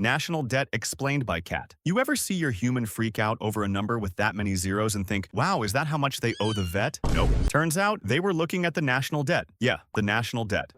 National debt explained by Cat. You ever see your human freak out over a number with that many zeros and think, wow, is that how much they owe the vet? Nope. Turns out they were looking at the national debt. Yeah, the national debt.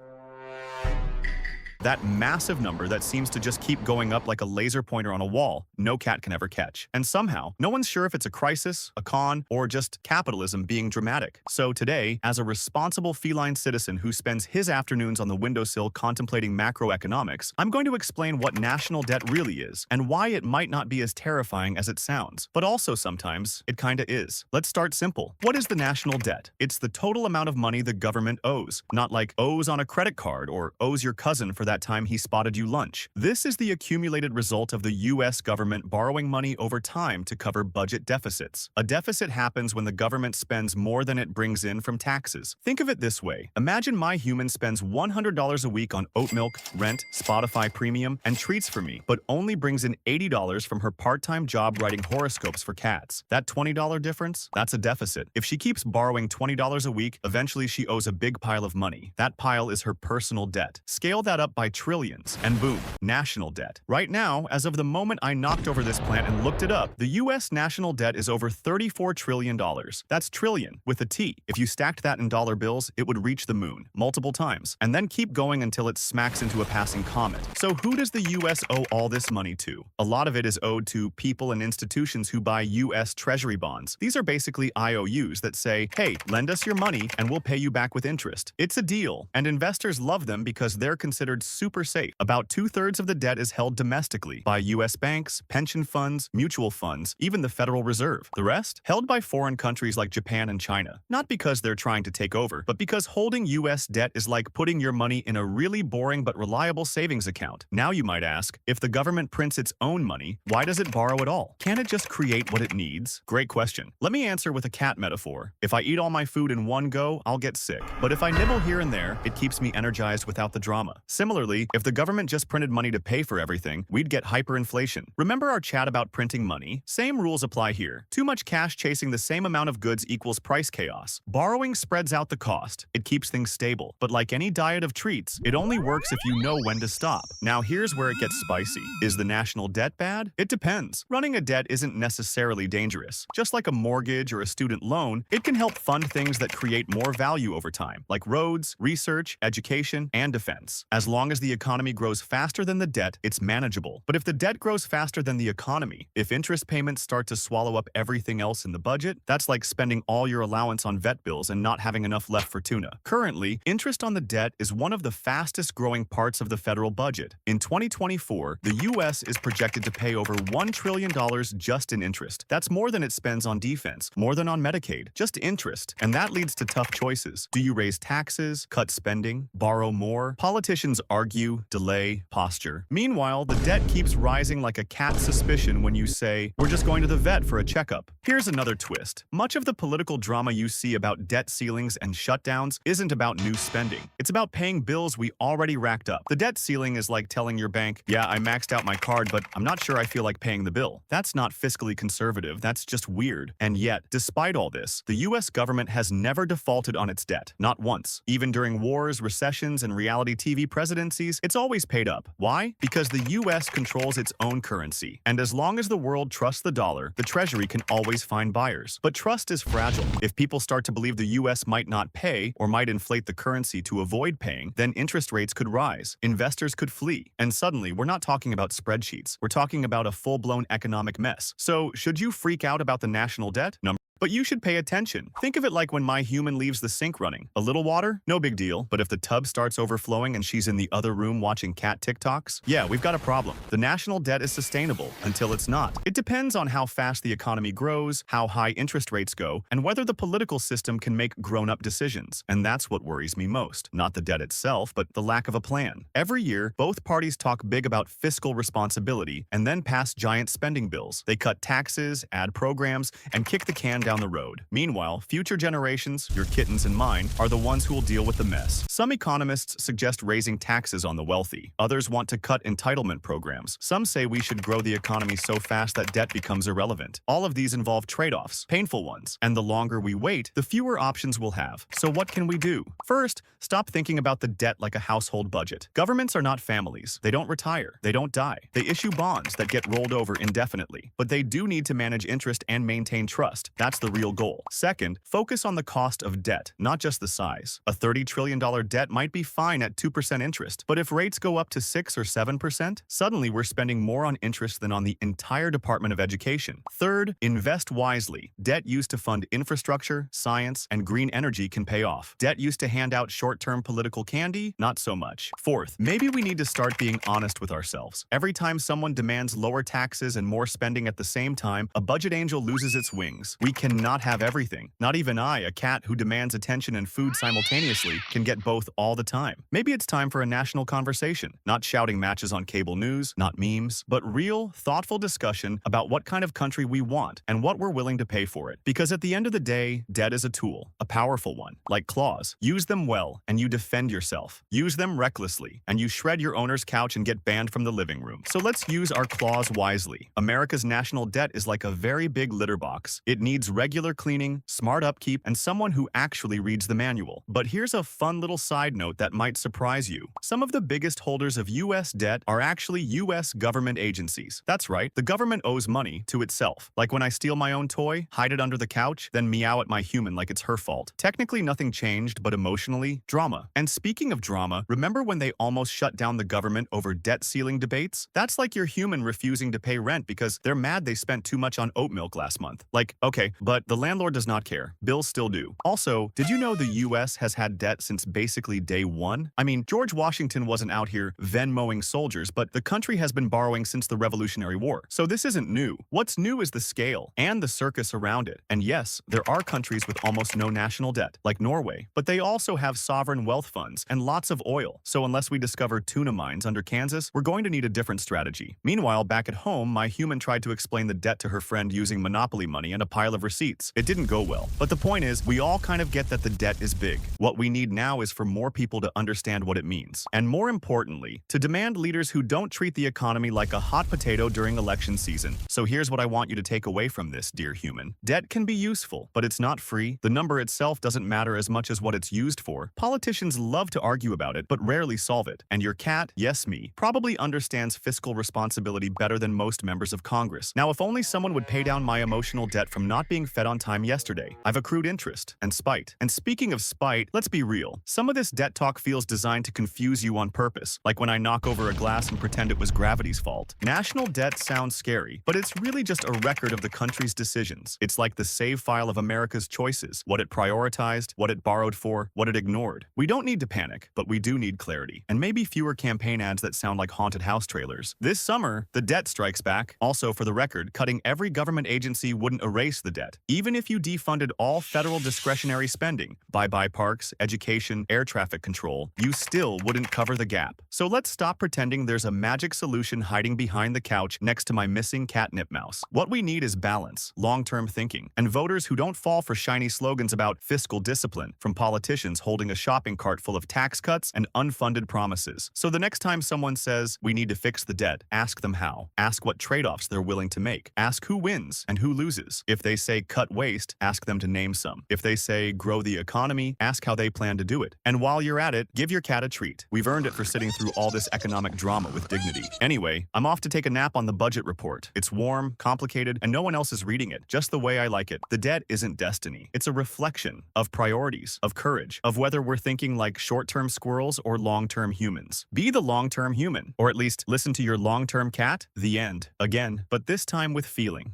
That massive number that seems to just keep going up like a laser pointer on a wall, no cat can ever catch. And somehow, no one's sure if it's a crisis, a con, or just capitalism being dramatic. So today, as a responsible feline citizen who spends his afternoons on the windowsill contemplating macroeconomics, I'm going to explain what national debt really is and why it might not be as terrifying as it sounds. But also sometimes, it kinda is. Let's start simple. What is the national debt? It's the total amount of money the government owes, not like owes on a credit card or owes your cousin for that time he spotted you lunch. This is the accumulated result of the US government borrowing money over time to cover budget deficits. A deficit happens when the government spends more than it brings in from taxes. Think of it this way. Imagine my human spends $100 a week on oat milk, rent, Spotify premium, and treats for me, but only brings in $80 from her part-time job writing horoscopes for cats. That $20 difference? That's a deficit. If she keeps borrowing $20 a week, eventually she owes a big pile of money. That pile is her personal debt. Scale that up by trillions, and boom, national debt. Right now, as of the moment I knocked over this plant and looked it up, the US national debt is over $34 trillion. That's trillion, with a T. If you stacked that in dollar bills, it would reach the moon, multiple times, and then keep going until it smacks into a passing comet. So who does the US owe all this money to? A lot of it is owed to people and institutions who buy US Treasury bonds. These are basically IOUs that say, hey, lend us your money and we'll pay you back with interest. It's a deal, and investors love them because they're considered super safe. About 2/3 of the debt is held domestically by US banks, pension funds, mutual funds, even the Federal Reserve. The rest? Held by foreign countries like Japan and China. Not because they're trying to take over, but because holding US debt is like putting your money in a really boring but reliable savings account. Now you might ask, if the government prints its own money, why does it borrow at all? Can't it just create what it needs? Great question. Let me answer with a cat metaphor. If I eat all my food in one go, I'll get sick. But if I nibble here and there, it keeps me energized without the drama. Similarly, if the government just printed money to pay for everything, we'd get hyperinflation. Remember our chat about printing money? Same rules apply here. Too much cash chasing the same amount of goods equals price chaos. Borrowing spreads out the cost. It keeps things stable. But like any diet of treats, it only works if you know when to stop. Now here's where it gets spicy. Is the national debt bad? It depends. Running a debt isn't necessarily dangerous. Just like a mortgage or a student loan, it can help fund things that create more value over time, like roads, research, education, and defense. As long as the economy grows faster than the debt, it's manageable. But if the debt grows faster than the economy, if interest payments start to swallow up everything else in the budget, that's like spending all your allowance on vet bills and not having enough left for tuna. Currently, interest on the debt is one of the fastest growing parts of the federal budget. In 2024, the US is projected to pay over $1 trillion just in interest. That's more than it spends on defense, more than on Medicaid, just interest. And that leads to tough choices. Do you raise taxes, cut spending, borrow more? Politicians argue, delay, posture. Meanwhile, the debt keeps rising like a cat's suspicion when you say, we're just going to the vet for a checkup. Here's another twist. Much of the political drama you see about debt ceilings and shutdowns isn't about new spending. It's about paying bills we already racked up. The debt ceiling is like telling your bank, yeah, I maxed out my card, but I'm not sure I feel like paying the bill. That's not fiscally conservative, that's just weird. And yet, despite all this, the US government has never defaulted on its debt. Not once. Even during wars, recessions, and reality TV presidencies, it's always paid up. Why? Because the US controls its own currency. And as long as the world trusts the dollar, the Treasury can always find buyers. But trust is fragile. If people start to believe the US might not pay or might inflate the currency to avoid paying, then interest rates could rise, investors could flee, and suddenly we're not talking about spreadsheets. We're talking about a full-blown economic mess. So, should you freak out about the national debt? But you should pay attention. Think of it like when my human leaves the sink running. A little water? No big deal. But if the tub starts overflowing and she's in the other room watching cat TikToks, yeah, we've got a problem. The national debt is sustainable until it's not. It depends on how fast the economy grows, how high interest rates go, and whether the political system can make grown-up decisions. And that's what worries me most. Not the debt itself, but the lack of a plan. Every year, both parties talk big about fiscal responsibility and then pass giant spending bills. They cut taxes, add programs, and kick the can down down the road. Meanwhile, future generations, your kittens and mine, are the ones who will deal with the mess. Some economists suggest raising taxes on the wealthy. Others want to cut entitlement programs. Some say we should grow the economy so fast that debt becomes irrelevant. All of these involve trade-offs, painful ones, and the longer we wait, the fewer options we'll have. So what can we do? First, stop thinking about the debt like a household budget. Governments are not families. They don't retire. They don't die. They issue bonds that get rolled over indefinitely. But they do need to manage interest and maintain trust. That's the real goal. Second, focus on the cost of debt, not just the size. A $30 trillion debt might be fine at 2% interest, but if rates go up to 6 or 7%, suddenly we're spending more on interest than on the entire Department of Education. Third, invest wisely. Debt used to fund infrastructure, science, and green energy can pay off. Debt used to hand out short-term political candy, not so much. Fourth, maybe we need to start being honest with ourselves. Every time someone demands lower taxes and more spending at the same time, a budget angel loses its wings. We cannot have everything. Not even I, a cat who demands attention and food simultaneously, can get both all the time. Maybe it's time for a national conversation, not shouting matches on cable news, not memes, but real, thoughtful discussion about what kind of country we want and what we're willing to pay for it. Because at the end of the day, debt is a tool, a powerful one, like claws. Use them well, and you defend yourself. Use them recklessly, and you shred your owner's couch and get banned from the living room. So let's use our claws wisely. America's national debt is like a very big litter box. It needs regular cleaning, smart upkeep, and someone who actually reads the manual. But here's a fun little side note that might surprise you. Some of the biggest holders of U.S. debt are actually U.S. government agencies. That's right, the government owes money to itself. Like when I steal my own toy, hide it under the couch, then meow at my human like it's her fault. Technically nothing changed, but emotionally, drama. And speaking of drama, remember when they almost shut down the government over debt ceiling debates? That's like your human refusing to pay rent because they're mad they spent too much on oat milk last month. Like, okay, but the landlord does not care. Bills still do. Also, did you know the U.S. has had debt since basically day one? I mean, George Washington wasn't out here Venmoing soldiers, but the country has been borrowing since the Revolutionary War. So this isn't new. What's new is the scale and the circus around it. And yes, there are countries with almost no national debt, like Norway, but they also have sovereign wealth funds and lots of oil. So unless we discover tuna mines under Kansas, we're going to need a different strategy. Meanwhile, back at home, my human tried to explain the debt to her friend using Monopoly money and a pile of receipts. It didn't go well. But the point is, we all kind of get that the debt is big. What we need now is for more people to understand what it means. And more importantly, to demand leaders who don't treat the economy like a hot potato during election season. So here's what I want you to take away from this, dear human. Debt can be useful, but it's not free. The number itself doesn't matter as much as what it's used for. Politicians love to argue about it, but rarely solve it. And your cat, yes me, probably understands fiscal responsibility better than most members of Congress. Now, if only someone would pay down my emotional debt from not being fed on time yesterday. I've accrued interest and spite. And speaking of spite, let's be real. Some of this debt talk feels designed to confuse you on purpose, like when I knock over a glass and pretend it was gravity's fault. National debt sounds scary, but it's really just a record of the country's decisions. It's like the save file of America's choices, what it prioritized, what it borrowed for, what it ignored. We don't need to panic, but we do need clarity, and maybe fewer campaign ads that sound like haunted house trailers. This summer, the debt strikes back. Also, for the record, cutting every government agency wouldn't erase the debt. Even if you defunded all federal discretionary spending, bye-bye parks, education, air traffic control, you still wouldn't cover the gap. So let's stop pretending there's a magic solution hiding behind the couch next to my missing catnip mouse. What we need is balance, long-term thinking, and voters who don't fall for shiny slogans about fiscal discipline from politicians holding a shopping cart full of tax cuts and unfunded promises. So the next time someone says, we need to fix the debt, ask them how. Ask what trade-offs they're willing to make. Ask who wins and who loses. If they say cut waste, ask them to name some. If they say grow the economy, ask how they plan to do it. And while you're at it, give your cat a treat. We've earned it for sitting through all this economic drama with dignity. Anyway, I'm off to take a nap on the budget report. It's warm, complicated, and no one else is reading it, just the way I like it. The debt isn't destiny. It's a reflection of priorities, of courage, of whether we're thinking like short-term squirrels or long-term humans. Be the long-term human, or at least listen to your long-term cat. The end. Again, but this time with feeling.